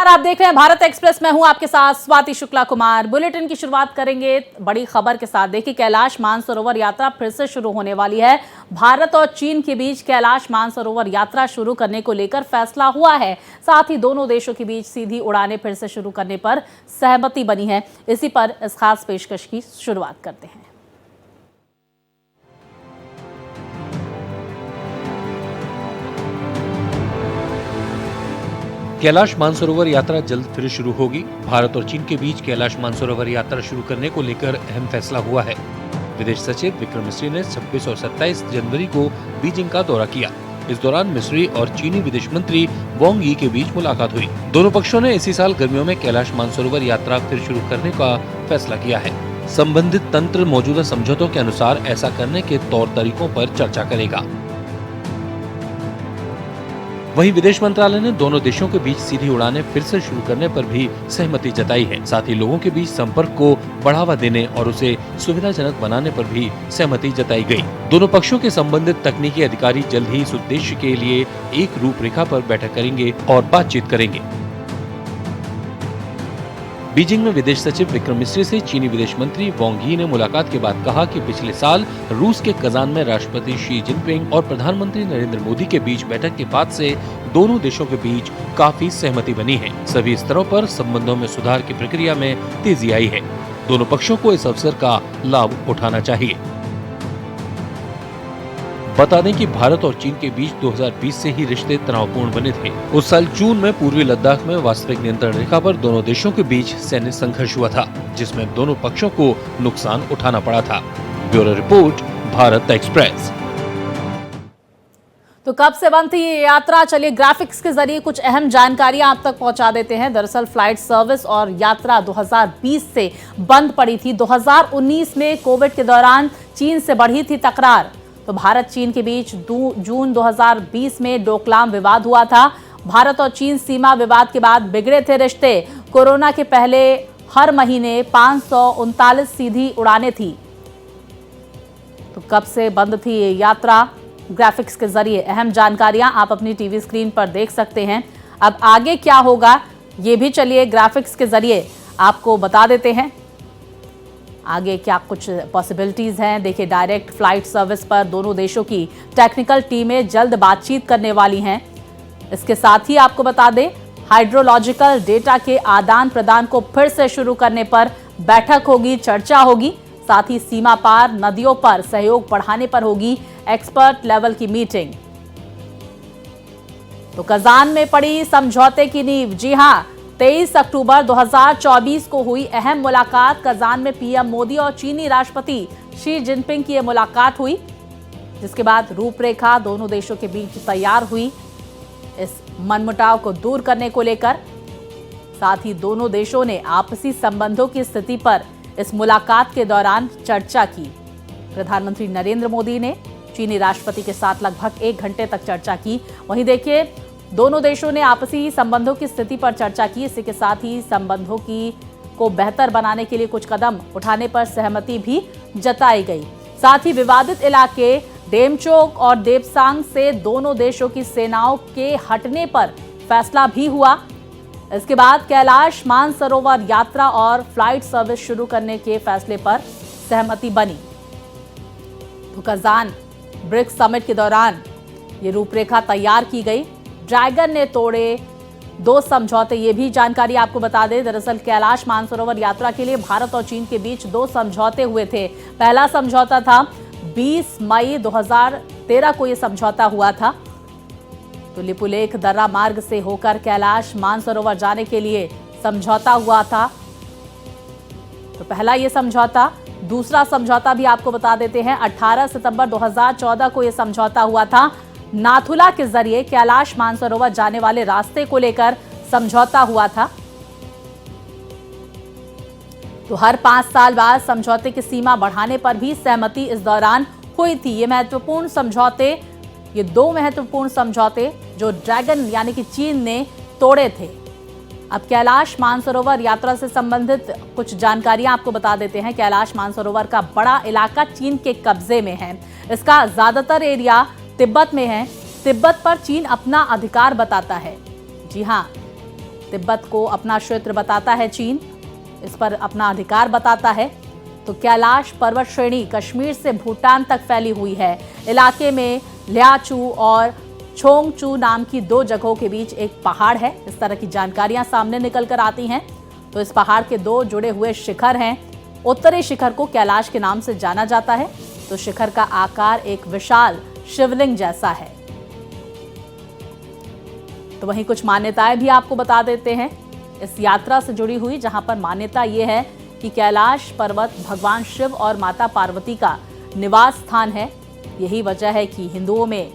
आप देख रहे हैं भारत एक्सप्रेस। मैं हूं आपके साथ स्वाति शुक्ला कुमार। बुलेटिन की शुरुआत करेंगे बड़ी खबर के साथ। देखिए, कैलाश मानसरोवर यात्रा फिर से शुरू होने वाली है। भारत और चीन के बीच कैलाश मानसरोवर यात्रा शुरू करने को लेकर फैसला हुआ है। साथ ही दोनों देशों के बीच सीधी उड़ानें फिर से शुरू करने पर सहमति बनी है। इसी पर इस खास पेशकश की शुरुआत करते हैं। कैलाश मानसरोवर यात्रा जल्द फिर शुरू होगी। भारत और चीन के बीच कैलाश मानसरोवर यात्रा शुरू करने को लेकर अहम फैसला हुआ है। विदेश सचिव विक्रम मिस्री ने 26 और 27 जनवरी को बीजिंग का दौरा किया। इस दौरान मिस्री और चीनी विदेश मंत्री वांग यी के बीच मुलाकात हुई। दोनों पक्षों ने इसी साल गर्मियों में कैलाश मानसरोवर यात्रा फिर शुरू करने का फैसला किया है। संबंधित तंत्र मौजूदा समझौतों के अनुसार ऐसा करने के तौर तरीकों पर चर्चा करेगा। वहीं विदेश मंत्रालय ने दोनों देशों के बीच सीधी उड़ानें फिर से शुरू करने पर भी सहमति जताई है। साथ ही लोगों के बीच संपर्क को बढ़ावा देने और उसे सुविधाजनक बनाने पर भी सहमति जताई गई। दोनों पक्षों के संबंधित तकनीकी अधिकारी जल्द ही इस उद्देश्य के लिए एक रूपरेखा पर बैठक करेंगे और बातचीत करेंगे। बीजिंग में विदेश सचिव विक्रम मिस्री से चीनी विदेश मंत्री वांग यी ने मुलाकात के बाद कहा कि पिछले साल रूस के कजान में राष्ट्रपति शी जिनपिंग और प्रधानमंत्री नरेंद्र मोदी के बीच बैठक के बाद से दोनों देशों के बीच काफी सहमति बनी है। सभी स्तरों पर संबंधों में सुधार की प्रक्रिया में तेजी आई है। दोनों पक्षों को इस अवसर का लाभ उठाना चाहिए। बता दें कि भारत और चीन के बीच 2020 से ही रिश्ते तनावपूर्ण बने थे। उस साल जून में पूर्वी लद्दाख में वास्तविक नियंत्रण रेखा पर दोनों देशों के बीच सैन्य संघर्ष हुआ था, जिसमें दोनों पक्षों को नुकसान उठाना पड़ा था। Bureau report, Bharat express. तो कब से बंद थी ये यात्रा? चलिए ग्राफिक्स के जरिए कुछ अहम जानकारियां आप तक पहुंचा देते हैं। दरअसल फ्लाइट सर्विस और यात्रा 2020 से बंद पड़ी थी। 2019 में कोविड के दौरान चीन से बढ़ी थी तकरार। तो भारत चीन के बीच जून 2020 में डोकलाम विवाद हुआ था। भारत और चीन सीमा विवाद के बाद बिगड़े थे रिश्ते। कोरोना के पहले हर महीने 539 सीधी उड़ानें थी। तो कब से बंद थी ये यात्रा? ग्राफिक्स के जरिए अहम जानकारियां आप अपनी टीवी स्क्रीन पर देख सकते हैं। अब आगे क्या होगा ये भी चलिए ग्राफिक्स के जरिए आपको बता देते हैं। आगे क्या कुछ पॉसिबिलिटीज हैं। देखिए, डायरेक्ट फ्लाइट सर्विस पर दोनों देशों की टेक्निकल टीमें जल्द बातचीत करने वाली हैं। इसके साथ ही आपको बता दें, हाइड्रोलॉजिकल डेटा के आदान प्रदान को फिर से शुरू करने पर बैठक होगी, चर्चा होगी। साथ ही सीमा पार नदियों पर सहयोग बढ़ाने पर होगी एक्सपर्ट लेवल की मीटिंग। तो कजान में पड़ी समझौते की नींव। जी हां, 23 अक्टूबर 2024 को हुई अहम मुलाकात। कजान में पीएम मोदी और चीनी राष्ट्रपति शी जिनपिंग की यह मुलाकात हुई, जिसके बाद रूपरेखा दोनों देशों के बीच तैयार हुई इस मनमुटाव को दूर करने को लेकर। साथ ही दोनों देशों ने आपसी संबंधों की स्थिति पर इस मुलाकात के दौरान चर्चा की। प्रधानमंत्री नरेंद्र मोदी ने चीनी राष्ट्रपति के साथ लगभग 1 घंटे तक चर्चा की। वहीं देखिए, दोनों देशों ने आपसी संबंधों की स्थिति पर चर्चा की। इसी के साथ ही संबंधों को बेहतर बनाने के लिए कुछ कदम उठाने पर सहमति भी जताई गई। साथ ही विवादित इलाके डेमचोक और देपसांग से दोनों देशों की सेनाओं के हटने पर फैसला भी हुआ। इसके बाद कैलाश मानसरोवर यात्रा और फ्लाइट सर्विस शुरू करने के फैसले पर सहमति बनी। तो कजान ब्रिक्स समिट के दौरान ये रूपरेखा तैयार की गई। ड्रैगन ने तोड़े 2 समझौते, ये भी जानकारी आपको बता दें। दरअसल कैलाश मानसरोवर यात्रा के लिए भारत और चीन के बीच 2 समझौते हुए थे। पहला समझौता था 20 मई 2013 को ये समझौता हुआ था। तो लिपुलेख दर्रा मार्ग से होकर कैलाश मानसरोवर जाने के लिए समझौता हुआ था। तो पहला ये समझौता। दूसरा समझौता भी आपको बता देते हैं, 18 सितंबर 2014 को यह समझौता हुआ था। नाथुला के जरिए कैलाश मानसरोवर जाने वाले रास्ते को लेकर समझौता हुआ था। तो हर 5 साल बाद समझौते की सीमा बढ़ाने पर भी सहमति इस दौरान हुई थी। ये महत्वपूर्ण समझौते, ये 2 महत्वपूर्ण समझौते जो ड्रैगन यानी कि चीन ने तोड़े थे। अब कैलाश मानसरोवर यात्रा से संबंधित कुछ जानकारियां आपको बता देते हैं। कैलाश मानसरोवर का बड़ा इलाका चीन के कब्जे में है। इसका ज्यादातर एरिया तिब्बत में है। तिब्बत पर चीन अपना अधिकार बताता है। जी हां, तिब्बत को अपना क्षेत्र बताता है चीन, इस पर अपना अधिकार बताता है। तो कैलाश पर्वत श्रेणी कश्मीर से भूटान तक फैली हुई है। इलाके में ल्याचू और छोंगचू नाम की दो जगहों के बीच एक पहाड़ है। इस तरह की जानकारियां सामने निकल कर आती हैं। तो इस पहाड़ के दो जुड़े हुए शिखर हैं। उत्तरी शिखर को कैलाश के नाम से जाना जाता है। तो शिखर का आकार एक विशाल शिवलिंग जैसा है। तो वहीं कुछ मान्यताएं भी आपको बता देते हैं इस यात्रा से जुड़ी हुई, जहां पर मान्यता यह है कि कैलाश पर्वत भगवान शिव और माता पार्वती का निवास स्थान है। यही वजह है कि हिंदुओं में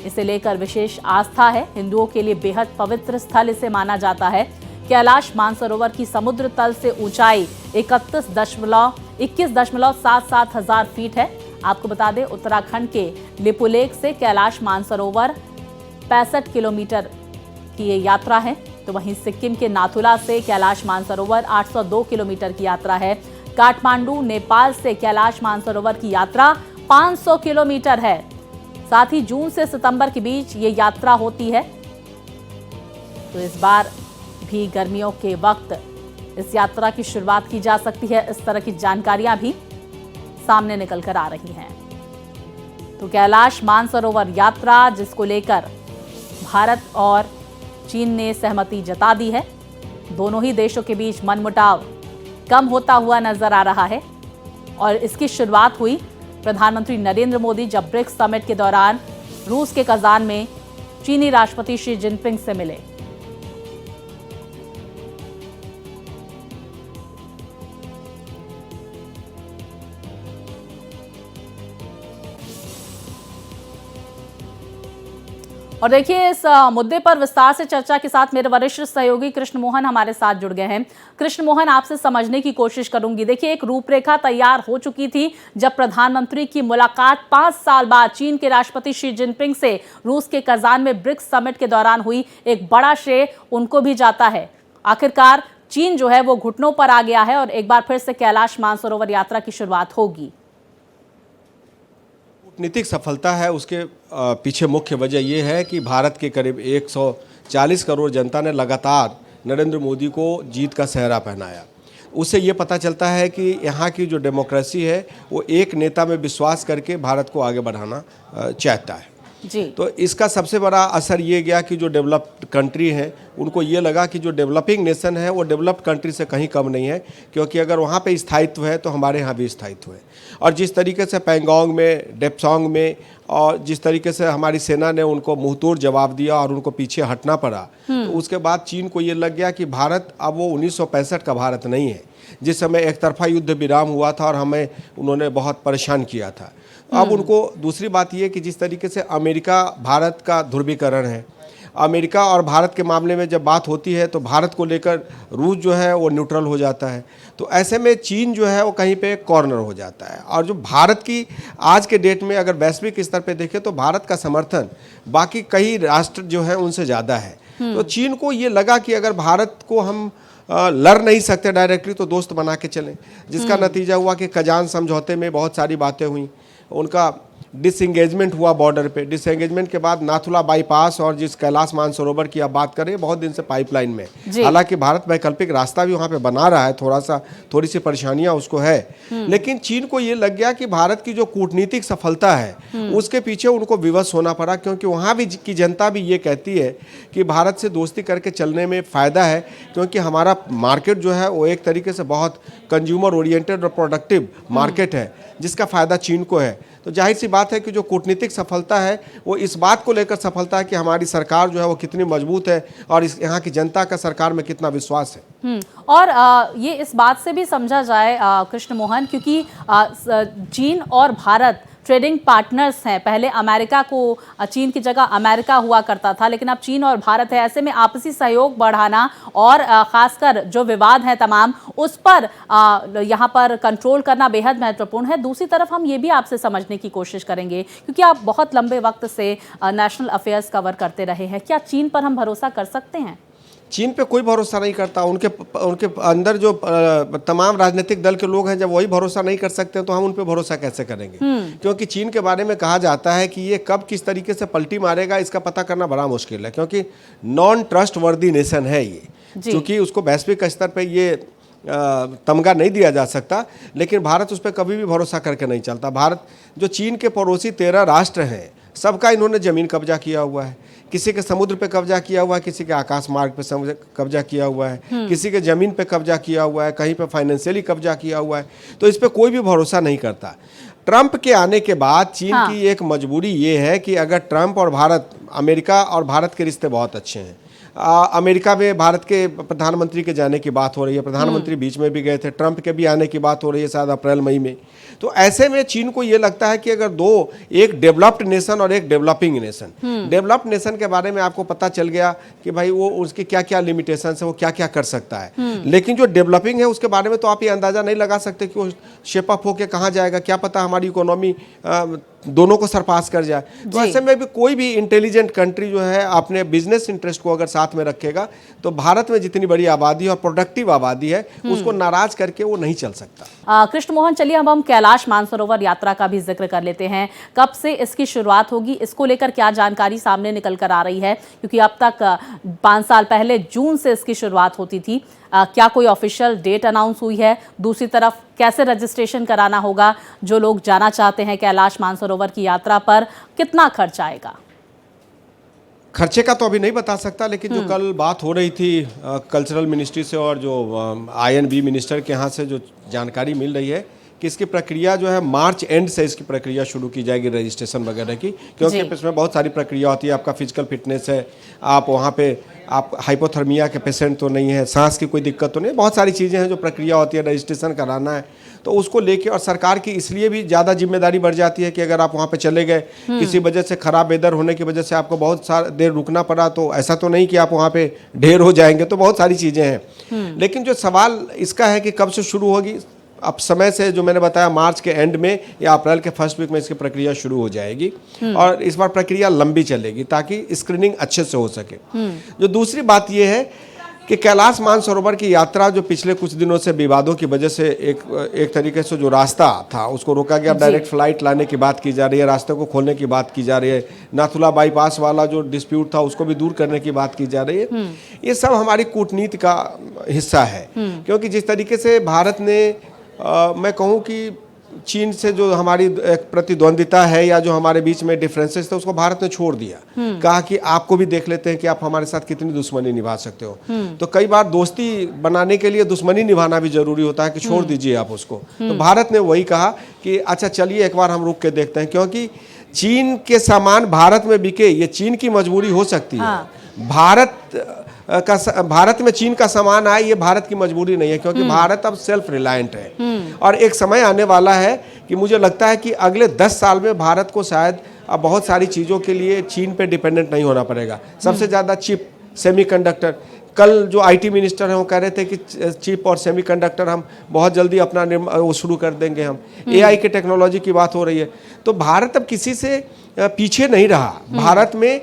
इसे लेकर विशेष आस्था है। हिंदुओं के लिए बेहद पवित्र स्थल इसे माना जाता है। कैलाश मानसरोवर की समुद्र तल से ऊंचाई 21.77 हजार फीट है। आपको बता दें, उत्तराखंड के लिपुलेख से कैलाश मानसरोवर 65 किलोमीटर की ये यात्रा है। तो वहीं सिक्किम के नाथुला से कैलाश मानसरोवर 802 किलोमीटर की यात्रा है। काठमांडू नेपाल से कैलाश मानसरोवर की यात्रा 500 किलोमीटर है। साथ ही जून से सितंबर के बीच ये यात्रा होती है। तो इस बार भी गर्मियों के वक्त इस यात्रा की शुरुआत की जा सकती है। इस तरह की जानकारियां भी सामने निकल कर आ रही हैं। तो कैलाश मानसरोवर यात्रा, जिसको लेकर भारत और चीन ने सहमति जता दी है। दोनों ही देशों के बीच मनमुटाव कम होता हुआ नजर आ रहा है। और इसकी शुरुआत हुई प्रधानमंत्री नरेंद्र मोदी जब ब्रिक्स समिट के दौरान रूस के कजान में चीनी राष्ट्रपति शी जिनपिंग से मिले। और देखिए, इस मुद्दे पर विस्तार से चर्चा के साथ मेरे वरिष्ठ सहयोगी कृष्ण मोहन हमारे साथ जुड़ गए हैं। कृष्ण मोहन, आपसे समझने की कोशिश करूंगी। देखिए, एक रूपरेखा तैयार हो चुकी थी जब प्रधानमंत्री की मुलाकात 5 साल बाद चीन के राष्ट्रपति शी जिनपिंग से रूस के कजान में ब्रिक्स समिट के दौरान हुई। एक बड़ा श्रेय उनको भी जाता है। आखिरकार चीन जो है वो घुटनों पर आ गया है और एक बार फिर से कैलाश मानसरोवर यात्रा की शुरुआत होगी। कूटनीतिक सफलता है, उसके पीछे मुख्य वजह यह है कि भारत के करीब 140 करोड़ जनता ने लगातार नरेंद्र मोदी को जीत का सेहरा पहनाया। उससे ये पता चलता है कि यहाँ की जो डेमोक्रेसी है वो एक नेता में विश्वास करके भारत को आगे बढ़ाना चाहता है जी। तो इसका सबसे बड़ा असर ये गया कि जो डेवलप्ड कंट्री हैं उनको ये लगा कि जो डेवलपिंग नेशन है वो डेवलप्ड कंट्री से कहीं कम नहीं है, क्योंकि अगर वहाँ पे स्थायित्व है तो हमारे यहाँ भी स्थायित्व है। और जिस तरीके से पैंगोंग में, डेप्सोंग में, और जिस तरीके से हमारी सेना ने उनको मुंहतोड़ जवाब दिया और उनको पीछे हटना पड़ा, तो उसके बाद चीन को ये लग गया कि भारत अब वो 1965 का भारत नहीं है, जिस समय एक तरफा युद्ध विराम हुआ था और हमें उन्होंने बहुत परेशान किया था। अब उनको दूसरी बात यह कि जिस तरीके से अमेरिका भारत का ध्रुवीकरण है, अमेरिका और भारत के मामले में जब बात होती है तो भारत को लेकर रूस जो है वो न्यूट्रल हो जाता है। तो ऐसे में चीन जो है वो कहीं पे कॉर्नर हो जाता है। और जो भारत की आज के डेट में अगर वैश्विक स्तर पे देखें तो भारत का समर्थन बाकी कई राष्ट्र जो है उनसे ज़्यादा है। तो चीन को ये लगा कि अगर भारत को हम लड़ नहीं सकते डायरेक्टली तो दोस्त बना के चलें, जिसका नतीजा हुआ कि कजान समझौते में बहुत सारी बातें हुई। उनका डिसएंगेजमेंट हुआ बॉर्डर पे। डिसएंगेजमेंट के बाद नाथुला बाईपास और जिस कैलाश मानसरोवर की आप बात करें बहुत दिन से पाइपलाइन में, हालांकि भारत वैकल्पिक रास्ता भी वहाँ पे बना रहा है, थोड़ी सी परेशानियां उसको है, लेकिन चीन को ये लग गया कि भारत की जो कूटनीतिक सफलता है उसके पीछे उनको विवश होना पड़ा, क्योंकि वहाँ भी की जनता भी ये कहती है कि भारत से दोस्ती करके चलने में फ़ायदा है, क्योंकि हमारा मार्केट जो है वो एक तरीके से बहुत कंज्यूमर ओरिएंटेड और प्रोडक्टिव मार्केट है, जिसका फ़ायदा चीन को है। तो जाहिर सी बात है कि जो कूटनीतिक सफलता है वो इस बात को लेकर सफलता है कि हमारी सरकार जो है वो कितनी मजबूत है और इस यहाँ की जनता का सरकार में कितना विश्वास है। और ये इस बात से भी समझा जाए कृष्ण मोहन, क्योंकि चीन और भारत ट्रेडिंग पार्टनर्स हैं। पहले अमेरिका को, चीन की जगह अमेरिका हुआ करता था, लेकिन अब चीन और भारत है। ऐसे में आपसी सहयोग बढ़ाना और खासकर जो विवाद हैं तमाम उस पर यहाँ पर कंट्रोल करना बेहद महत्वपूर्ण है। दूसरी तरफ हम ये भी आपसे समझने की कोशिश करेंगे, क्योंकि आप बहुत लंबे वक्त से नेशनल अफेयर्स कवर करते रहे हैं, क्या चीन पर हम भरोसा कर सकते हैं? चीन पे कोई भरोसा नहीं करता। उनके अंदर जो तमाम राजनीतिक दल के लोग हैं, जब वही भरोसा नहीं कर सकते तो हम उन पे भरोसा कैसे करेंगे? क्योंकि चीन के बारे में कहा जाता है कि ये कब किस तरीके से पलटी मारेगा इसका पता करना बड़ा मुश्किल है, क्योंकि नॉन ट्रस्ट वर्दी नेशन है ये। क्योंकि उसको वैश्विक स्तर पे ये तमगा नहीं दिया जा सकता, लेकिन भारत उस पर कभी भी भरोसा करके नहीं चलता। भारत जो चीन के पड़ोसी 13 राष्ट्र हैं, सबका इन्होंने ज़मीन कब्जा किया हुआ है। किसी के समुद्र पे कब्जा किया हुआ है, किसी के आकाश मार्ग पे कब्जा किया हुआ है, किसी के ज़मीन पे कब्जा किया हुआ है, कहीं पे फाइनेंशियली कब्जा किया हुआ है। तो इस पे कोई भी भरोसा नहीं करता। ट्रंप के आने के बाद चीन की एक मजबूरी ये है कि अगर ट्रंप और भारत, अमेरिका और भारत के रिश्ते बहुत अच्छे हैं। अमेरिका में भारत के प्रधानमंत्री के जाने की बात हो रही है, प्रधानमंत्री बीच में भी गए थे, ट्रंप के भी आने की बात हो रही है शायद अप्रैल मई में। तो ऐसे में चीन को ये लगता है कि अगर दो, एक डेवलप्ड नेशन और एक डेवलपिंग नेशन, डेवलप्ड नेशन के बारे में आपको पता चल गया कि भाई वो उसकी क्या क्या लिमिटेशंस है, वो क्या क्या कर सकता है। लेकिन जो डेवलपिंग है उसके बारे में तो आप ये अंदाजा नहीं लगा सकते कि वो शेप अप होकर कहाँ जाएगा, क्या पता हमारी इकोनॉमी दोनों को सरपास कर जाए। तो ऐसे में भी कोई भी इंटेलिजेंट कंट्री जो है अपने बिजनेस इंटरेस्ट को अगर साथ में रखेगा तो भारत में जितनी बड़ी आबादी और प्रोडक्टिव आबादी है उसको नाराज करके वो नहीं चल सकता। कृष्ण मोहन, चलिए अब हम कैलाश मानसरोवर यात्रा का भी जिक्र कर लेते हैं। कब से इसकी शुरुआत होगी, इसको लेकर क्या जानकारी सामने निकल कर आ रही है? क्योंकि अब तक 5 साल पहले जून से इसकी शुरुआत होती थी। क्या कोई ऑफिशियल डेट अनाउंस हुई है? दूसरी तरफ कैसे रजिस्ट्रेशन कराना होगा? जो लोग जाना चाहते हैं कैलाश मानसरोवर की यात्रा पर, कितना खर्च आएगा? खर्चे का तो अभी नहीं बता सकता, लेकिन जो कल बात हो रही थी कल्चरल मिनिस्ट्री से और जो INB मिनिस्टर के यहाँ से जो जानकारी मिल रही है कि इसकी प्रक्रिया जो है मार्च एंड से इसकी प्रक्रिया शुरू की जाएगी रजिस्ट्रेशन वगैरह की, क्योंकि इसमें बहुत सारी प्रक्रिया होती है। आपका फिजिकल फिटनेस है, आप वहाँ पे आप हाइपोथर्मिया के पेशेंट तो नहीं है, सांस की कोई दिक्कत तो नहीं, बहुत सारी चीज़ें हैं जो प्रक्रिया होती है, रजिस्ट्रेशन कराना है। तो उसको लेके और सरकार की इसलिए भी ज़्यादा जिम्मेदारी बढ़ जाती है कि अगर आप वहाँ पे चले गए, किसी वजह से ख़राब वेदर होने की वजह से आपको बहुत सारा देर रुकना पड़ा, तो ऐसा तो नहीं कि आप वहाँ पे ढेर हो जाएंगे। तो बहुत सारी चीज़ें हैं, लेकिन जो सवाल इसका है कि कब से शुरू होगी, अब समय से जो मैंने बताया मार्च के एंड में या अप्रैल के फर्स्ट वीक में इसकी प्रक्रिया शुरू हो जाएगी और इस बार प्रक्रिया लंबी चलेगी ताकि स्क्रीनिंग अच्छे से हो सके। जो दूसरी बात यह है कि कैलाश मानसरोवर की यात्रा जो पिछले कुछ दिनों से विवादों की वजह से एक तरीके से जो रास्ता था उसको रोका गया, डायरेक्ट फ्लाइट लाने की बात की जा रही है, रास्ते को खोलने की बात की जा रही है, नाथुला बाईपास वाला जो डिस्प्यूट था उसको भी दूर करने की बात की जा रही है। ये सब हमारी कूटनीति का हिस्सा है, क्योंकि जिस तरीके से भारत ने मैं कहूँ कि चीन से जो हमारी एक प्रतिद्वंदिता है या जो हमारे बीच में डिफरेंसेस थे उसको भारत ने छोड़ दिया, कहा कि आपको भी देख लेते हैं कि आप हमारे साथ कितनी दुश्मनी निभा सकते हो। तो कई बार दोस्ती बनाने के लिए दुश्मनी निभाना भी जरूरी होता है कि छोड़ दीजिए आप उसको। तो भारत ने वही कहा कि अच्छा चलिए एक बार हम रुक के देखते हैं, क्योंकि चीन के सामान भारत में बिके ये चीन की मजबूरी हो सकती है। भारत में चीन का सामान आए ये भारत की मजबूरी नहीं है, क्योंकि भारत अब सेल्फ रिलायंट है और एक समय आने वाला है कि मुझे लगता है कि अगले 10 साल में भारत को शायद अब बहुत सारी चीज़ों के लिए चीन पे डिपेंडेंट नहीं होना पड़ेगा। सबसे ज़्यादा चिप, सेमीकंडक्टर, कल जो IT मिनिस्टर हैं वो कह रहे थे कि चिप और सेमीकंडक्टर हम बहुत जल्दी अपना वो शुरू कर देंगे। हम AI के टेक्नोलॉजी की बात हो रही है, तो भारत अब किसी से पीछे नहीं रहा। भारत में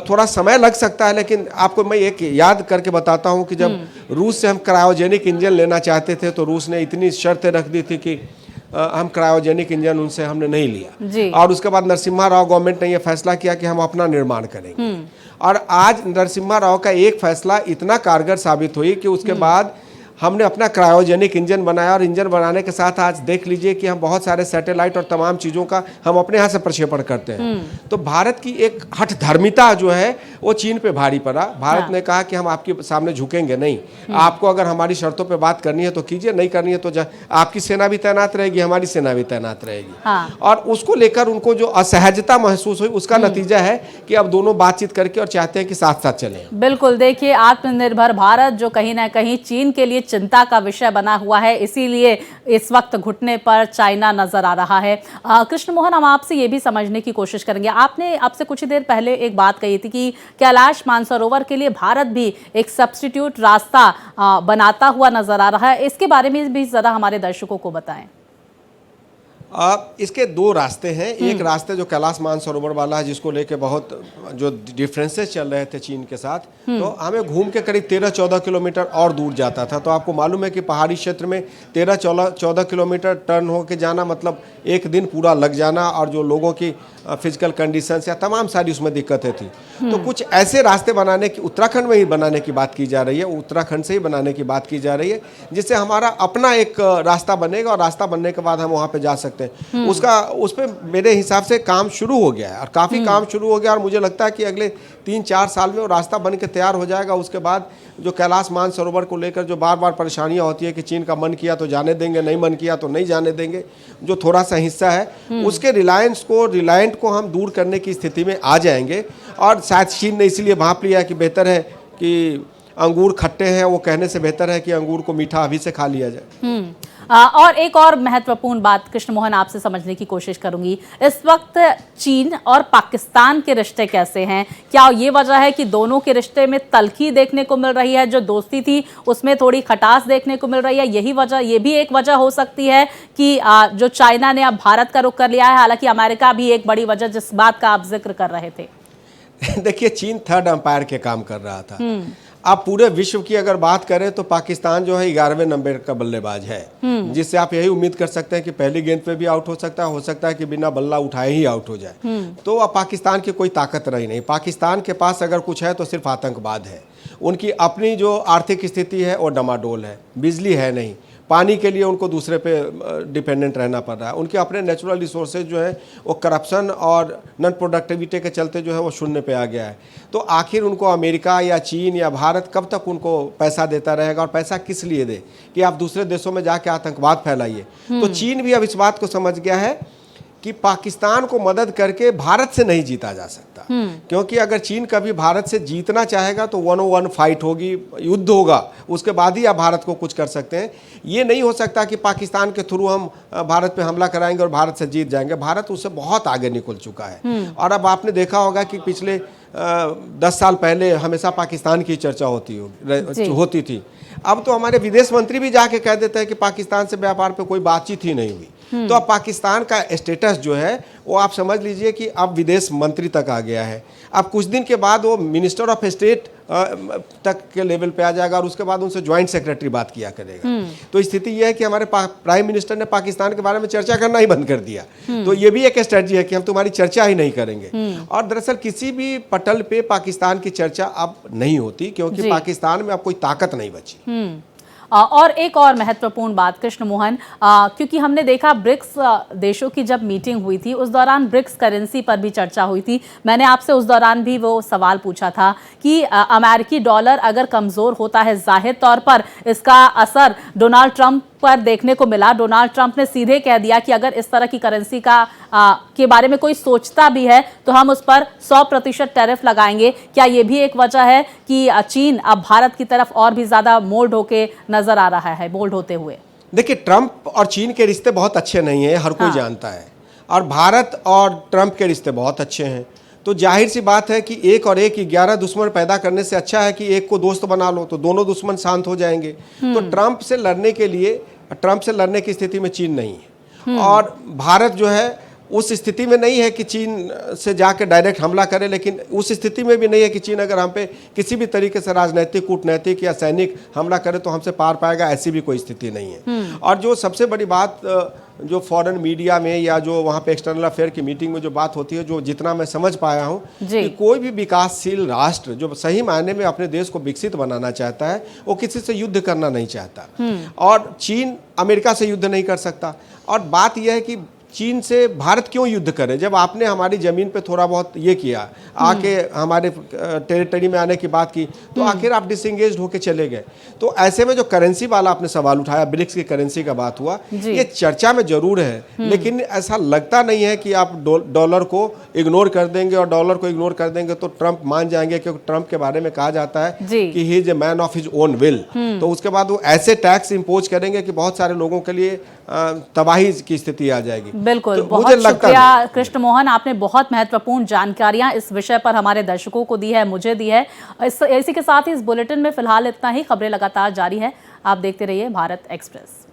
थोड़ा समय लग सकता है, लेकिन आपको मैं एक याद करके बताता हूं कि जब रूस से हम क्रायोजेनिक इंजन लेना चाहते थे तो रूस ने इतनी शर्तें रख दी थी कि हम क्रायोजेनिक इंजन उनसे हमने नहीं लिया, और उसके बाद नरसिम्हा राव गवर्नमेंट ने यह फैसला किया कि हम अपना निर्माण करेंगे। और आज नरसिम्हा राव का एक फैसला इतना कारगर साबित हुई कि उसके बाद हमने अपना क्रायोजेनिक इंजन बनाया, और इंजन बनाने के साथ आज देख लीजिए कि हम बहुत सारे सैटेलाइट और तमाम चीज़ों का हम अपने यहाँ से प्रक्षेपण करते हैं। तो भारत की एक हठधर्मिता जो है वो चीन पे भारी पड़ा। भारत ने कहा कि हम आपके सामने झुकेंगे नहीं, आपको अगर हमारी शर्तों पे बात करनी है तो कीजिए, नहीं करनी है तो आपकी सेना भी तैनात रहेगी, हमारी सेना भी तैनात रहेगी। और उसको लेकर उनको जो असहजता महसूस हुई उसका नतीजा है कि अब दोनों बातचीत करके और चाहते हैं कि साथ साथ चलें। बिल्कुल, देखिए आत्मनिर्भर भारत जो कहीं ना कहीं चीन के लिए चिंता का विषय बना हुआ है, इसीलिए इस वक्त घुटने पर चाइना नजर आ रहा है। कृष्ण मोहन, हम आपसे ये भी समझने की कोशिश करेंगे, आपने आपसे कुछ देर पहले एक बात कही थी कि कैलाश मानसरोवर के लिए भारत भी एक सब्स्टिट्यूट रास्ता बनाता हुआ नजर आ रहा है, इसके बारे में भी जरा हमारे दर्शकों को बताएं। इसके दो रास्ते हैं। एक रास्ते जो कैलाश मानसरोवर वाला है, जिसको लेके बहुत जो डिफरेंसेस चल रहे थे चीन के साथ, तो हमें घूम के करीब 13-14 किलोमीटर और दूर जाता था। तो आपको मालूम है कि पहाड़ी क्षेत्र में 13-14 किलोमीटर टर्न होके जाना मतलब एक दिन पूरा लग जाना, और जो लोगों की फिजिकल कंडीशंस या तमाम सारी उसमें दिक्कतें थी। तो कुछ ऐसे रास्ते बनाने की, उत्तराखंड में ही बनाने की बात की जा रही है, उत्तराखंड से ही बनाने की बात की जा रही है, जिससे हमारा अपना एक रास्ता बनेगा, और रास्ता बनने के बाद हम वहाँ पे जा सकते हैं। उस पर मेरे हिसाब से काम शुरू हो गया है, और काफ़ी काम शुरू हो गया, और मुझे लगता है कि अगले 3-4 साल में वो रास्ता बन के तैयार हो जाएगा। उसके बाद जो कैलाश मानसरोवर को लेकर जो बार बार परेशानियां होती है कि चीन का मन किया तो जाने देंगे, नहीं मन किया तो नहीं जाने देंगे, जो थोड़ा सा हिस्सा है उसके रिलायंट को हम दूर करने की स्थिति में आ जाएंगे। और शायद चीन ने इसलिए भांप लिया कि बेहतर है कि अंगूर खट्टे हैं, वो कहने से बेहतर है कि अंगूर को मीठा अभी से खा लिया जाए। और एक और महत्वपूर्ण बात कृष्ण मोहन आपसे समझने की कोशिश करूंगी, इस वक्त चीन और पाकिस्तान के रिश्ते कैसे हैं? क्या ये वजह है कि दोनों के रिश्ते में तल्खी देखने को मिल रही है, जो दोस्ती थी उसमें थोड़ी खटास देखने को मिल रही है? यही वजह, ये भी एक वजह हो सकती है कि जो चाइना ने अब भारत का रुख कर लिया है, हालांकि अमेरिका भी एक बड़ी वजह जिस बात का आप जिक्र कर रहे थे। देखिए, चीन थर्ड अंपायर के काम कर रहा था। आप पूरे विश्व की अगर बात करें तो पाकिस्तान जो है 11वें नंबर का बल्लेबाज है, जिससे आप यही उम्मीद कर सकते हैं कि पहली गेंद पे भी आउट हो सकता है कि बिना बल्ला उठाए ही आउट हो जाए। तो अब पाकिस्तान की कोई ताकत रही नहीं। पाकिस्तान के पास अगर कुछ है तो सिर्फ आतंकवाद है। उनकी अपनी जो आर्थिक स्थिति है वो डमाडोल है, बिजली है नहीं, पानी के लिए उनको दूसरे पे डिपेंडेंट रहना पड़ रहा है। उनके अपने नेचुरल रिसोर्सेज जो है वो करप्शन और नॉन प्रोडक्टिविटी के चलते जो है वो शून्य पे आ गया है। तो आखिर उनको अमेरिका या चीन या भारत कब तक उनको पैसा देता रहेगा, और पैसा किस लिए दे कि आप दूसरे देशों में जाके आतंकवाद फैलाइए। तो चीन भी अब इस बात को समझ गया है कि पाकिस्तान को मदद करके भारत से नहीं जीता जा सकता, क्योंकि अगर चीन कभी भारत से जीतना चाहेगा तो 1-on-1 फाइट होगी, युद्ध होगा, उसके बाद ही आप भारत को कुछ कर सकते हैं। ये नहीं हो सकता कि पाकिस्तान के थ्रू हम भारत पे हमला कराएंगे और भारत से जीत जाएंगे। भारत उससे बहुत आगे निकल चुका है। और अब आपने देखा होगा कि पिछले 10 साल पहले हमेशा पाकिस्तान की चर्चा होती थी। अब तो हमारे विदेश मंत्री भी जाके कह देते हैं कि पाकिस्तान से व्यापार पे कोई बातचीत ही नहीं हुई। तो अब पाकिस्तान का स्टेटस जो है वो आप समझ लीजिए कि अब विदेश मंत्री तक आ गया है। अब कुछ दिन के बाद वो मिनिस्टर ऑफ स्टेट तक के लेवल पे आ जाएगा, और उसके बाद उनसे ज्वाइंट सेक्रेटरी बात किया करेगा। तो स्थिति यह है कि हमारे प्राइम मिनिस्टर ने पाकिस्तान के बारे में चर्चा करना ही बंद कर दिया। तो ये भी एक स्ट्रेटजी है कि हम तुम्हारी चर्चा ही नहीं करेंगे। और दरअसल किसी भी पटल पे पाकिस्तान की चर्चा अब नहीं होती, क्योंकि पाकिस्तान में अब कोई ताकत नहीं बची। और एक और महत्वपूर्ण बात कृष्ण मोहन, क्योंकि हमने देखा ब्रिक्स देशों की जब मीटिंग हुई थी उस दौरान ब्रिक्स करेंसी पर भी चर्चा हुई थी। मैंने आपसे उस दौरान भी वो सवाल पूछा था कि अमेरिकी डॉलर अगर कमज़ोर होता है, जाहिर तौर पर इसका असर डोनाल्ड ट्रंप पर देखने को मिला। डोनाल्ड ट्रंप ने सीधे कह दिया कि अगर इस तरह की करेंसी के बारे में कोई सोचता भी है तो हम उस पर 100% टैरिफ लगाएंगे। क्या ये भी एक वजह है कि चीन अब भारत की तरफ और भी ज़्यादा मोल्ड होके नजर आ रहा है, मोल्ड होते हुए? देखिए, ट्रंप और चीन के रिश्ते बहुत अच्छे नहीं है, हर कोई जानता है, और भारत और ट्रंप के रिश्ते बहुत अच्छे हैं। तो जाहिर सी बात है कि एक और एक 11 दुश्मन पैदा करने से अच्छा है कि एक को दोस्त बना लो, तो दोनों दुश्मन शांत हो जाएंगे। तो ट्रंप से लड़ने की स्थिति में चीन नहीं है, और भारत जो है उस स्थिति में नहीं है कि चीन से जाकर डायरेक्ट हमला करे, लेकिन उस स्थिति में भी नहीं है कि चीन अगर हम पे किसी भी तरीके से राजनीतिक, कूटनैतिक या सैनिक हमला करे तो हमसे पार पाएगा, ऐसी भी कोई स्थिति नहीं है। और जो सबसे बड़ी बात जो फॉरेन मीडिया में या जो वहाँ पे एक्सटर्नल अफेयर की मीटिंग में जो बात होती है, जो जितना मैं समझ पाया हूँ कि कोई भी विकासशील राष्ट्र जो सही मायने में अपने देश को विकसित बनाना चाहता है वो किसी से युद्ध करना नहीं चाहता, और चीन अमेरिका से युद्ध नहीं कर सकता। और बात यह है कि चीन से भारत क्यों युद्ध करे, जब आपने हमारी ज़मीन पे थोड़ा बहुत ये किया, आके हमारे टेरिटरी में आने की बात की, तो आखिर आप डिसएंगेज्ड होके चले गए। तो ऐसे में जो करेंसी वाला आपने सवाल उठाया, ब्रिक्स की करेंसी का बात हुआ, ये चर्चा में जरूर है, लेकिन ऐसा लगता नहीं है कि आप डॉलर को इग्नोर कर देंगे, और डॉलर को इग्नोर कर देंगे तो ट्रंप मान जाएंगे, क्योंकि ट्रंप के बारे में कहा जाता है कि he is a man of his own will. तो उसके बाद वो ऐसे टैक्स इम्पोज करेंगे कि बहुत सारे लोगों के लिए तबाही की स्थिति आ जाएगी। बिल्कुल, तो बहुत शुक्रिया कृष्ण मोहन, आपने बहुत महत्वपूर्ण जानकारियां इस विषय पर हमारे दर्शकों को दी है, मुझे दी है। इसी के साथ ही इस बुलेटिन में फिलहाल इतना ही। खबरें लगातार जारी है, आप देखते रहिए भारत एक्सप्रेस।